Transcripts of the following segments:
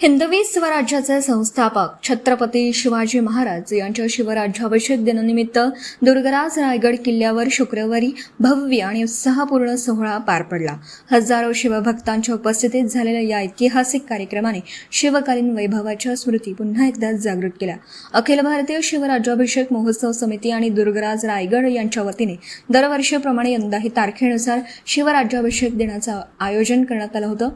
हिंदवी स्वराज्याचे संस्थापक छत्रपती शिवाजी महाराज यांच्या शिवराज्याभिषेक दिनानिमित्त दुर्गराज रायगड किल्ल्यावर शुक्रवारी भव्य आणि उत्साहपूर्ण सोहळा पार पडला. हजारो शिवभक्तांच्या उपस्थितीत झालेल्या या ऐतिहासिक कार्यक्रमाने शिवकालीन वैभवाच्या स्मृती पुन्हा एकदा जागृत केल्या. अखिल भारतीय शिवराज्याभिषेक महोत्सव समिती आणि दुर्गराज रायगड यांच्या वतीने दरवर्षीप्रमाणे यंदाही तारखेनुसार शिवराज्याभिषेक दिनाचं आयोजन करण्यात आलं होतं.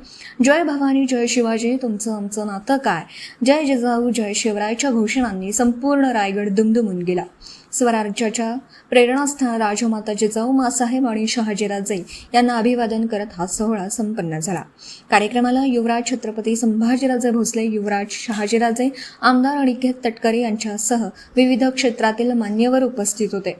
जय भवानी, जय शिवाजी, तुमचं नातं काय, जय जिजाऊ, जय शिवरायच्या घोषणांनी संपूर्ण रायगड दुमदुमून गेला. स्वराज्याच्या प्रेरणास्थान राजमाता जिजाऊ मासाहेब आणि शहाजीराजे यांना अभिवादन करत हा सोहळा संपन्न झाला. कार्यक्रमाला युवराज छत्रपती संभाजीराजे भोसले, युवराज शहाजीराजे, आमदार अनिकेत तटकरे यांच्यासह विविध क्षेत्रातील मान्यवर उपस्थित होते.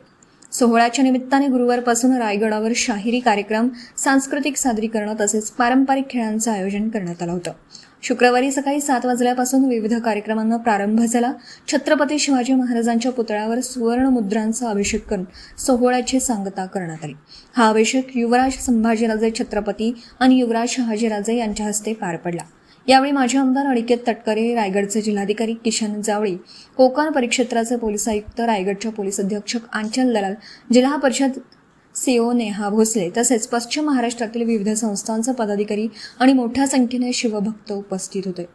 सोहळ्याच्या निमित्ताने गुरुवारपासून रायगडावर शाहिरी कार्यक्रम, सांस्कृतिक सादरीकरण तसेच पारंपरिक खेळांचं आयोजन करण्यात आलं होतं. शुक्रवारी सकाळी 7 वाजल्यापासून विविध कार्यक्रमांना प्रारंभ झाला. छत्रपती शिवाजी महाराजांच्या पुतळ्यावर सुवर्ण मुद्रांचा अभिषेक करून सोहळ्याची सांगता करण्यात आली. हा अभिषेक युवराज संभाजीराजे छत्रपती आणि युवराज शहाजीराजे यांच्या हस्ते पार पडला. यावेळी माजी आमदार अनिकेत तटकरे, रायगडचे जिल्हाधिकारी किशन जावळे, कोकण परिक्षेत्राचे पोलीस आयुक्त, रायगडच्या पोलीस अधीक्षक आंचल दलाल, जिल्हा परिषद सीओ नेहा भोसले तसेच पश्चिम महाराष्ट्रातील विविध संस्थांचे पदाधिकारी आणि मोठ्या संख्येने शिवभक्त उपस्थित होते.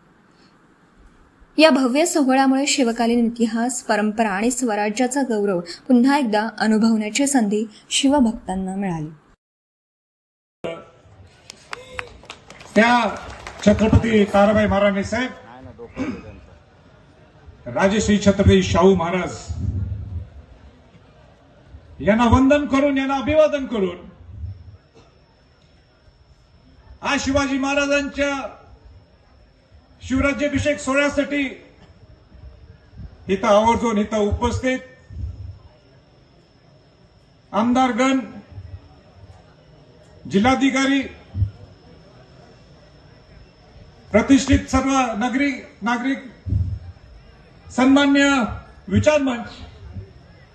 या भव्य सोहळ्यामुळे शिवकालीन इतिहास, परंपरा आणि स्वराज्याचा गौरव पुन्हा एकदा अनुभवण्याची संधी शिवभक्तांना मिळाली. त्या छत्रपती ताराबाई महाराणी साहेब, राजश्री छत्रपती शाहू महाराज यांना वंदन करून, यांना अभिवादन करून आज शिवाजी महाराजांच्या शिवराज्याभिषेक सोहळ्यासाठी इथं आवर्जून इथं उपस्थित आमदारगण, जिल्हाधिकारी, प्रतिष्ठित सर्व नागरिक, सन्मान्य विचार मंच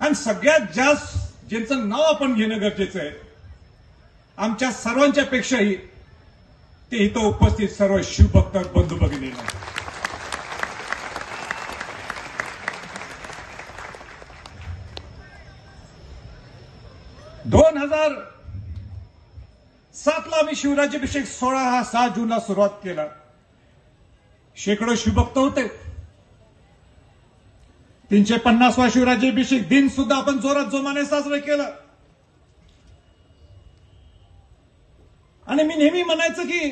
आणि सगळ्यात जास्त ज्यांचं नाव आपण घेणं गरजेचं आहे, आमच्या सर्वांच्या पेक्षाही ते इथं उपस्थित सर्व शिवभक्त बंधू भगिनी, ...2007 ला आम्ही शिवराज्याभिषेक सोहळा हा 6 जूनला सुरुवात केला. शेकडो शिवभक्त होते. 350वा शिवराज्याभिषेक दिन सुद्धा आपण जोरात जोमाने साजरा केला. आणि मी नेहमी म्हणायचं की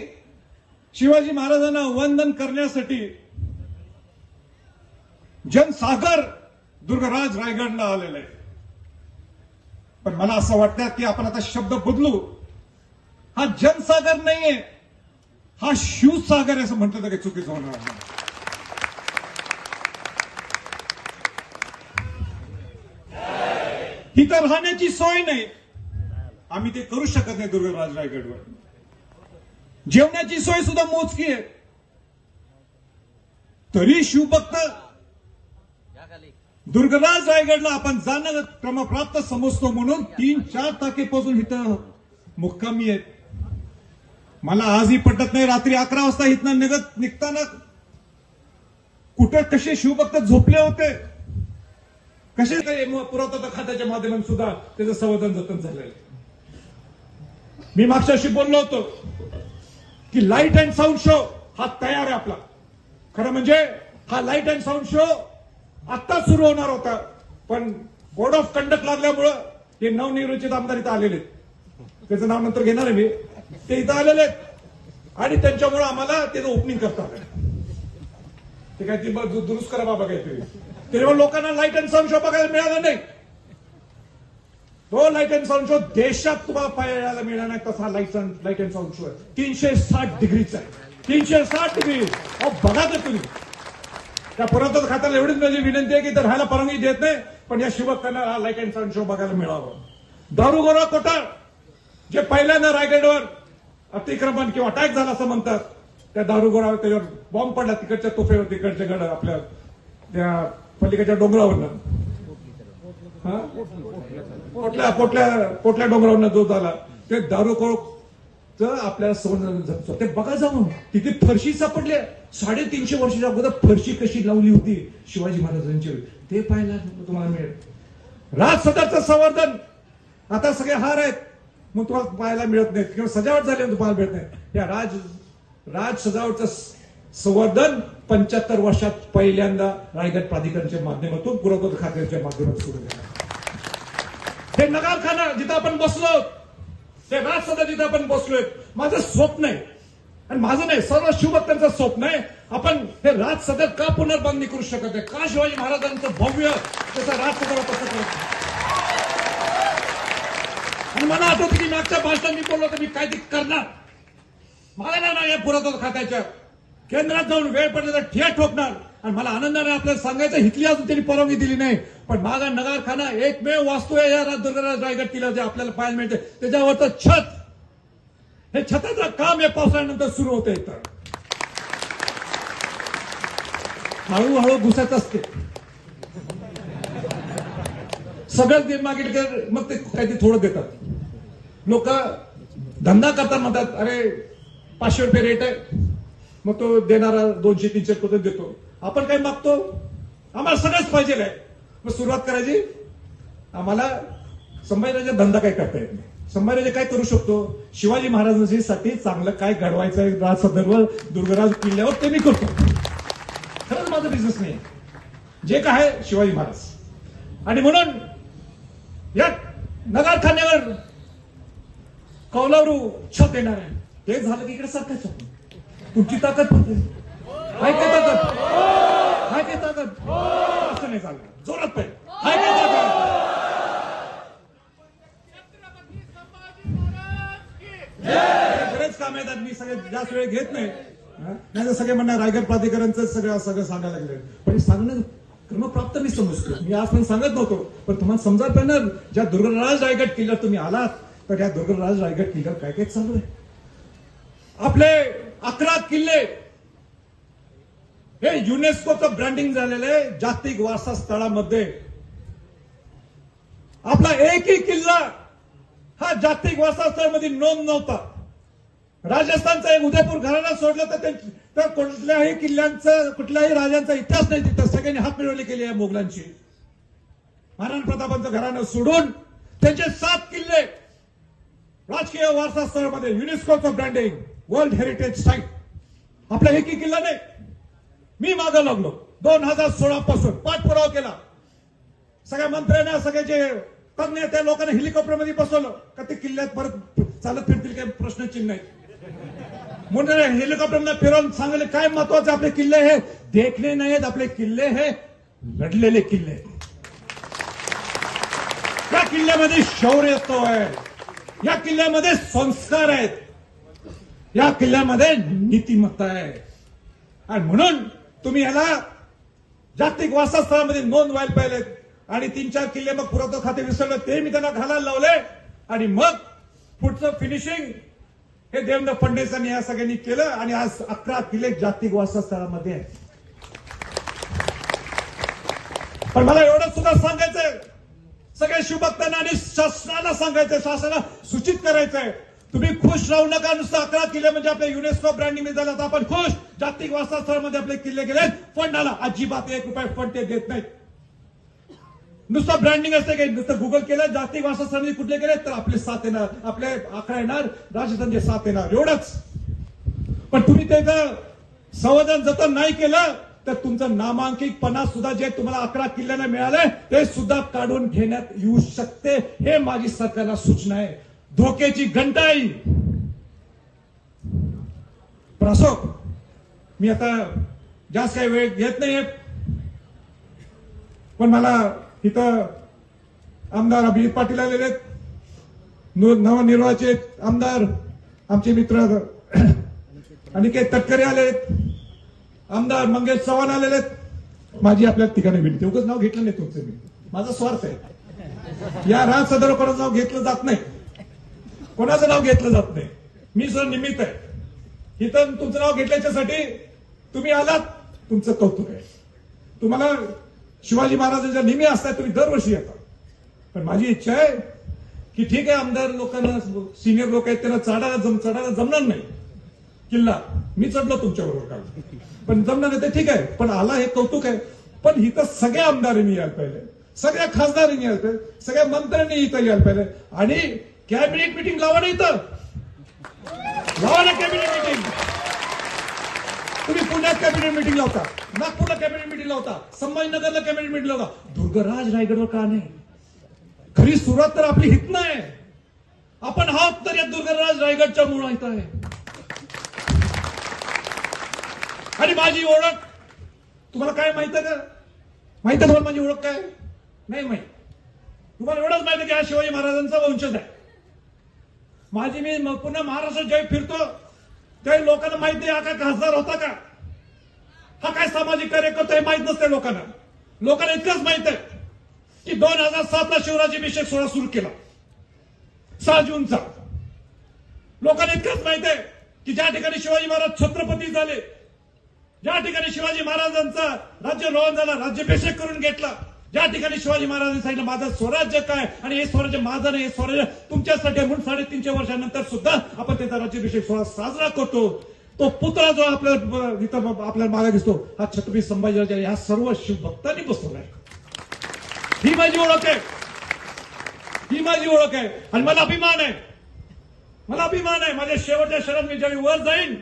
शिवाजी महाराजांना वंदन करण्यासाठी जनसागर दुर्गराज रायगडला आलेलं आहे. पण मला असं वाटतं की आपण आता शब्द बदलू. हा जनसागर नाहीये, हा शिवसागर आहे असं म्हटलं तर काही चुकीचं होणार नाही. इथं राहण्याची सोय नाही, आम्ही ते करू शकत नाही. दुर्गराज रायगडवर जेवणाची सोय सुद्धा मोजकी आहे. तरी शिवभक्त दुर्गराज रायगडला आपण जाणं क्रमप्राप्त समजतो म्हणून 3-4 तारखेपासून इथं मुक्कामी आहेत. मला आजही पटत नाही, रात्री 11 वाजता इथनं निघताना कुठे कसे शिवभक्त झोपले होते, कसे पुरातत्व खात्याच्या माध्यमातून सुद्धा त्याचं संवर्धन जतन झालेलं. मी मागच्या वर्षी बोललो होतो की लाईट अँड साऊंड शो हा तयार आहे आपला. खरं म्हणजे हा लाईट अँड साऊंड शो आता सुरू होणार होता, पण कोड ऑफ कंडक्ट लागल्यामुळं हे नवनिर्वाचित आमदार इथं आलेले, त्याचं नाव नंतर घेणार आहे मी, ते इथं आलेले आहेत आणि त्यांच्यामुळे आम्हाला त्याचं ओपनिंग करता आलं. ते काय ती दुरुस्त करा बाबा काहीतरी. तेव्हा लोकांना लाईट अँड साऊंड शो बघायला मिळाला नाही. तो लाईट अँड साऊंड शो देशात तुम्हाला पाहायला मिळणार नाही. तसा लाईट अँड साऊंड शो 360 डिग्रीचा आहे. 360 डिग्री बघा तर तुम्ही. त्या पुरातत्व खात्याला एवढीच माझी विनंती आहे की तर राहायला परवानगी देत नाही, पण या शिवभक्तांना हा लाईट अँड साऊंड शो बघायला मिळावं. दारुगोळा कोठार जे पहिल्यांदा रायगडवर अतिक्रमण किंवा अटॅक झाला असं म्हणतात, त्या दारुगोळावर त्याच्यावर बॉम्ब पडला, तिकडच्या तोफेवर, तिकडच्या गड आपल्या त्या पलीकडच्या डोंगरावरनं, पोटल्या डोंगरावरनं जो झाला, ते दारुगोळ आपल्याला संवर्धन जपतो. ते बघा जाऊन तिथे फरशी सापडली 350 वर्षाच्या अगोदर फरशी कशी लावली होती शिवाजी महाराजांची, ते पाहायला तुम्हाला मिळेल. राज सदरचं संवर्धन आता सगळे हार आहेत मग तुम्हाला पाहायला मिळत नाहीत किंवा सजावट झाली तुम्हाला मिळत नाही. या राज सजावटचं संवर्धन 75 वर्षात पहिल्यांदा रायगड प्राधिकरणाच्या माध्यमातून पुरातत्व खात्याच्या माध्यमातून सुरू झालं. हे नगारखाना जिथं आपण बसलो, ते राज सदर जिथं आपण बसलोय, माझं स्वप्न आहे आणि माझं नाही सर्व शिवभक्तांचं स्वप्न आहे. आपण हे राज सदर का पुनर्बांधणी करू शकत नाही, का शिवाजी महाराजांचं भव्य त्याचा राज सदर कसं करत. आणि मला आठवतं की मागच्या भाषणात मी बोललो तर मी काय ते करणार. मला ना या पुरातत्व खात्याच्या केंद्रात जाऊन वेळ पडला तर ठिया ठोकणार. आणि मला आनंदाने आपल्याला सांगायचं इथली अजून त्यांनी परवानगी दिली नाही, पण मागा नगारखाना एकमेव वास्तू आहे या दुर्गराज रायगड किल्ल्यावर जे आपल्याला पाहायला मिळते. त्याच्यावरचं छत, हे छताचं काम या पावसाळ्यानंतर सुरू होतं. इथं हळूहळू घुसत असते सगळंच मागितलं मग ते काहीतरी थोडं देतात. लोक धंदा करतात म्हणतात अरे 500 रुपये रेट आहे, मग तो देणारा 200-300 रुपये देतो. आपण काय मागतो, आम्हाला सगळंच पाहिजे काय. मग सुरुवात करायची, आम्हाला संभाजीराजे धंदा काय करता येत नाही. संभाजीराजे काय करू शकतो, शिवाजी महाराजांसाठी चांगलं काय घडवायचं आहे राज सदरवर दुर्गराज किल्ल्यावर ते मी करतो. खरंच माझं बिझनेस नाही, जे काय शिवाजी महाराज. आणि म्हणून या नगारखान्यावर कौलारू छत येणार आहे. ते झालं की इकडे सरकारचं तुमची ताकद हाय काय ताकद, हाय काय ताकद, असं नाही चाललं, जोरात पाहिजे हाय काय ताकद. बरेच काम येतात, मी सगळे जास्त वेळ घेत नाही. नाही तर सगळे म्हणणार रायगड प्राधिकरणचं सगळं सांगायला लागले, पण हे सांगणं क्रमप्राप्त मी समजतो. मी आजपर्यंत सांगत नव्हतो, पण तुम्हाला समजा पाहिजे ज्या दुर्गराज रायगड किल्ल्यावर तुम्ही आलात तर या दुर्गराज रायगड किल्ल्यावर काय काय चालू आहे. आपले 11 किल्ले हे युनेस्कोचं ब्रँडिंग झालेलं आहे जागतिक वारसा स्थळामध्ये. आपला एकही किल्ला हा जागतिक वारसा स्थळामध्ये नोंद नव्हता. राजस्थानचा एक उदयपूर घराणा सोडलं तर कुठल्याही किल्ल्यांचं कुठल्याही राजांचा इतिहास नाही. तिथं सगळ्यांनी हात मिळवले केले आहे मोगलांची. महाराणा प्रतापांचं घराणं सोडून त्यांचे 7 किल्ले राजकीय वारसा स्थळामध्ये युनेस्कोचं ब्रँडिंग वर्ल्ड हेरिटेज साईट. आपला एकही किल्ला नाही. मी मागं लागलो 2016 पासून पाठपुरावा केला. सगळ्या मंत्र्यांना सगळे जे तज्ञ त्या लोकांना हेलिकॉप्टरमध्ये बसवलं का ते किल्ल्यात परत चालत फिरतील काही प्रश्नचिन्ह नाही. म्हणून हेलिकॉप्टरला फिरवून सांगले काय महत्वाचे आपले किल्ले हे देखणे नाहीत, आपले किल्ले हे लढलेले किल्ले. या किल्ल्यामध्ये शौर्यत्व आहे, या किल्ल्यामध्ये संस्कार आहेत, या किल्ल्यामध्ये नीतिमत्ता आहे. आणि म्हणून तुम्ही याला जागतिक वारसा स्थळामध्ये नोंद व्हायला पाहिजे. आणि 3-4 किल्ले मग पुरातत्व खाते विसरलं, ते मी त्यांना घालायला लावले. आणि मग पुढचं फिनिशिंग हे देवेंद्र फडणवीसांनी या सगळ्यांनी केलं. आणि आज 11 किल्ले जागतिक वारसा स्थळामध्ये आहेत. पण मला एवढं सुद्धा सांगायचंय सगळ्या शिवभक्तांना आणि शासनाला सांगायचंय, शासनाला सूचित करायचंय, तुम्ही खुश राहू नका. नुसतं 11 किल्ले म्हणजे आपल्या युनेस्को ब्रँडिंग झालं तर आपण खुश. जागतिक वारसा स्थळामध्ये आपले किल्ले गेले, फंड आला अजिबात 1 रुपये फंड ते देत नाहीत. नुसतं ब्रँडिंग असते काही, नुसतं गुगल केलं जागतिक वारसा स्थळामध्ये कुठले गेले तर आपले 7 येणार, आपले 11 येणार, राजस्थानचे 7 येणार, एवढंच. पण तुम्ही त्याचं संवर्धन जतन नाही केलं तर तुमचं नामांकितपणा सुद्धा जे तुम्हाला 11 किल्ल्यांना मिळालंय ते सुद्धा काढून घेण्यात येऊ शकते. हे माझी सरकारला सूचना आहे. धोक्याची घंटाई. पण असो, मी आता जास्त काही वेळ घेत नाहीये. पण मला इथं आमदार अभिजित पाटील आलेले आहेत, नवनिर्वाचित आमदार आमचे मित्र अनिकेत तटकरे आले आहेत, आमदार मंगेश चव्हाण आलेले आहेत. माझी आपल्या ठिकाणी विनंती, उगाच नाव घेतलं नाही तुमचं, मी माझा स्वार्थ आहे. या राज सदर कोणाचं नाव घेतलं जात नाही, कोणाचं नाव घेतलं जात नाही. मी सुद्धा निमित्त आहे. इथं तुमचं नाव घेतल्याच्यासाठी तुम्ही आलात, तुमचं कौतुक आहे. तुम्हाला शिवाजी महाराजांच्या नेहमी असतात, तुम्ही दरवर्षी येता. पण माझी इच्छा आहे की ठीक आहे आमदार लोकांना सिनियर लोक आहेत त्यांना चढायला जमणार नाही किल्ला, मी चढलो तुमच्याबरोबर काल, पण जमणार नाही ते ठीक आहे, पण आला हे कौतुक आहे. पण इथं सगळ्या आमदारांनी यायला पाहिजे, सगळ्या खासदारांनी यायला पाहिजे, सगळ्या मंत्र्यांनी इथं यायला पाहिजे. आणि कॅबिनेट मिटिंग लावा ना, इथं लावा ना कॅबिनेट मिटिंग. तुम्ही पुण्यात कॅबिनेट मिटिंग लावता, नागपूरला कॅबिनेट मिटिंग लावता, संभाजीनगरला कॅबिनेट मिटिंग लावता, दुर्गराज रायगडवर का नाही? खरी सुरुवात तर आपली हित नाही, आपण आहोत तर या दुर्गराज रायगडच्या मुळा इथं आहे. आणि माझी ओळख तुम्हाला काय माहित आहे का? माहित आहे तुम्हाला माझी ओळख काय? नाही माहित. तुम्हाला एवढंच माहिती की हा शिवाजी महाराजांचा वंशज आहे. माझी मी पुन्हा महाराष्ट्रात ज्यावेळी फिरतो त्यावेळी लोकांना माहित नाही हा काय खासदार होता का, हा काय सामाजिक कार्यकर्ता हे माहित नसते लोकांना. लोकांना इतकंच माहित आहे की 2007 ला शिवराज्याभिषेक सोहळा सुरू केला 6 जूनचा. लोकांना इतकंच माहित आहे की ज्या ठिकाणी शिवाजी महाराज छत्रपती झाले, ज्या ठिकाणी शिवाजी महाराजांचा राज्यारोहण झाला, राज्याभिषेक करून घेतला, ज्या ठिकाणी शिवाजी महाराजांनी सांगितलं माझं स्वराज्य काय आणि हे स्वराज्य माझं नाही, हे स्वराज्य तुमच्यासाठी म्हणून 350 वर्षानंतर सुद्धा आपण त्याचा राज्याभिषेक सोहळा साजरा करतो. तो पुतळा जो आपल्याला इथं आपल्याला मागे दिसतो हा छत्रपती संभाजीराजे ह्या सर्व शिवभक्तांनी बसवलाय. ही माझी ओळख आहे, ही माझी ओळख आहे. आणि मला अभिमान आहे, मला अभिमान आहे. माझ्या शेवटच्या क्षणात मी ज्यावेळी वर जाईन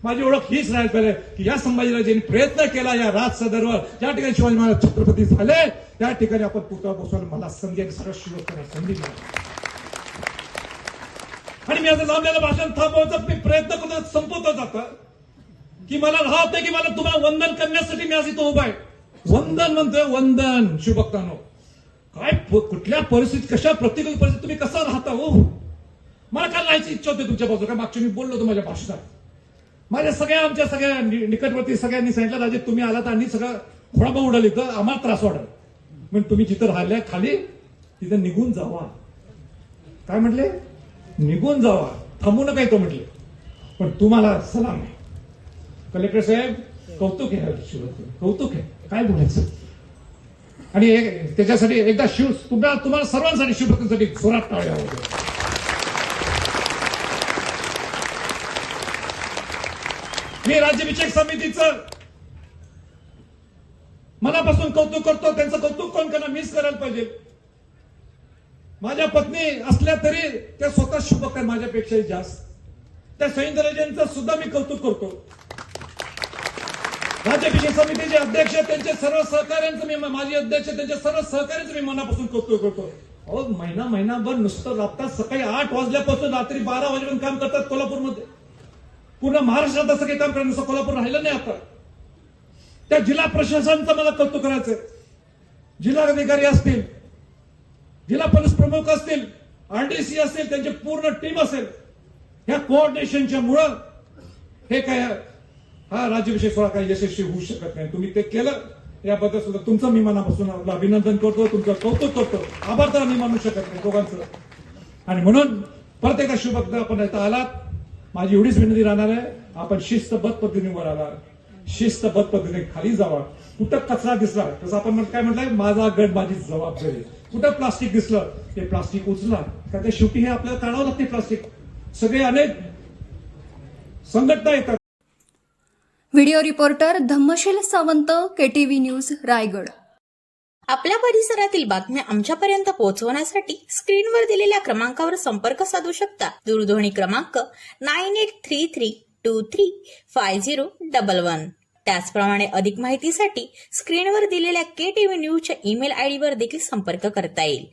माझी ओळख हीच राहायला पाहिजे की या संभाजीराजांनी प्रयत्न केला या राज सदरवर, ज्या ठिकाणी शिवाजी महाराज छत्रपती झाले त्या ठिकाणी आपण पुतळा बसवायला मला संधी आणि सगळं शिवसेना संधी मिळाली. आणि मी असं लांबलेलं भाषण थांबवायचा मी प्रयत्न करतो, संपवतो जातं की मला राहत नाही की मला तुम्हाला वंदन करण्यासाठी मी आज इथं उभा आहे. वंदन म्हणतोय, वंदन शिवभक्तांनो. काय कुठल्या परिस्थितीत, कशा प्रतिकूल परिस्थितीत तुम्ही कसं राहता हो. मला काय राहायची इच्छा होती तुमच्या बाजूला. काय मागच्या मी बोललो होतो माझ्या भाषणात, माझ्या आमच्या सगळ्या निकटवर्ती सगळ्यांनी सांगितलं राजे तुम्ही आलात आणि सगळं खोडाबा उडाली तर आम्हाला त्रास वाटत, पण तुम्ही जिथं राहिल्या खाली तिथं निघून जावा. काय म्हटले? निघून जावा, थांबू नका इथं म्हटले. पण तुम्हाला सलाम आहे कलेक्टर साहेब, कौतुक आहे, कौतुक आहे, काय बोलायचं. आणि त्याच्यासाठी एकदा तुम्हाला सर्वांसाठी शिवभक्तांसाठी जोरात टाळ्या होत्या. मी राज्याभिषेक समितीचं मनापासून कौतुक करतो. त्यांचं कौतुक कोण करणार? मीच करायला पाहिजे. माझ्या पत्नी असल्या तरी त्या स्वतः शिवभक्त आहेत माझ्यापेक्षाही जास्त. त्या सैनिकांचं सुद्धा मी कौतुक करतो. राज्याभिषेक समितीचे अध्यक्ष त्यांचे सर्व सहकार्यांचं मी, माजी अध्यक्ष त्यांच्या सर्व सहकार्यांचं मी मनापासून कौतुक करतो. अहो महिनाभर नुसतं राबतात, सकाळी 8 वाजल्यापासून रात्री 12 वाजेपर्यंत काम करतात कोल्हापूरमध्ये. पूर्ण महाराष्ट्रात असं काही काम करण्याचं कोल्हापूर राहिलं नाही आता. त्या जिल्हा प्रशासनाचं मला कौतुक करायचंय. जिल्हाधिकारी असतील, जिल्हा पोलीस प्रमुख असतील, आरडीसी असेल, त्यांची पूर्ण टीम असेल, ह्या कोऑर्डिनेशनच्या मुळे हे काय हा राज्याभिषेक सोहळा काही यशस्वी होऊ शकत नाही. तुम्ही ते केलं याबद्दल सुद्धा तुमचं मी मनापासून अभिनंदन करतो, तुमचं कौतुक करतो. आभार तर मी मानू शकत नाही दोघांचं. आणि म्हणून प्रत्येका शिवभक्त आपण इथं आलात, माझी एवढीच विनंती राहणार आहे, आपण शिस्तबद्ध पद्धतीने वर आला, शिस्तबद्ध पद्धतीने खाली जावा. कुठं कचरा दिसला तसं आपण काय म्हटलंय, माझा गड माझी जबाबदारी. कुठं प्लास्टिक दिसलं ते प्लास्टिक उचला, कारण ते शेवटी हे आपल्याला काढावं लागते प्लास्टिक. सगळे अनेक संघटना येतात. Video reporter Dhammasheel Sawant, KTV news, Raigad. आपल्या परिसरातील बातम्या आमच्यापर्यंत पोहोचवण्यासाठी स्क्रीनवर दिलेल्या क्रमांकावर संपर्क साधू शकता. दूरध्वनी क्रमांक 9833235011. त्याचप्रमाणे अधिक माहितीसाठी स्क्रीनवर दिलेल्या KTV न्यूजच्या ईमेल आयडीवर देखील संपर्क करता येईल.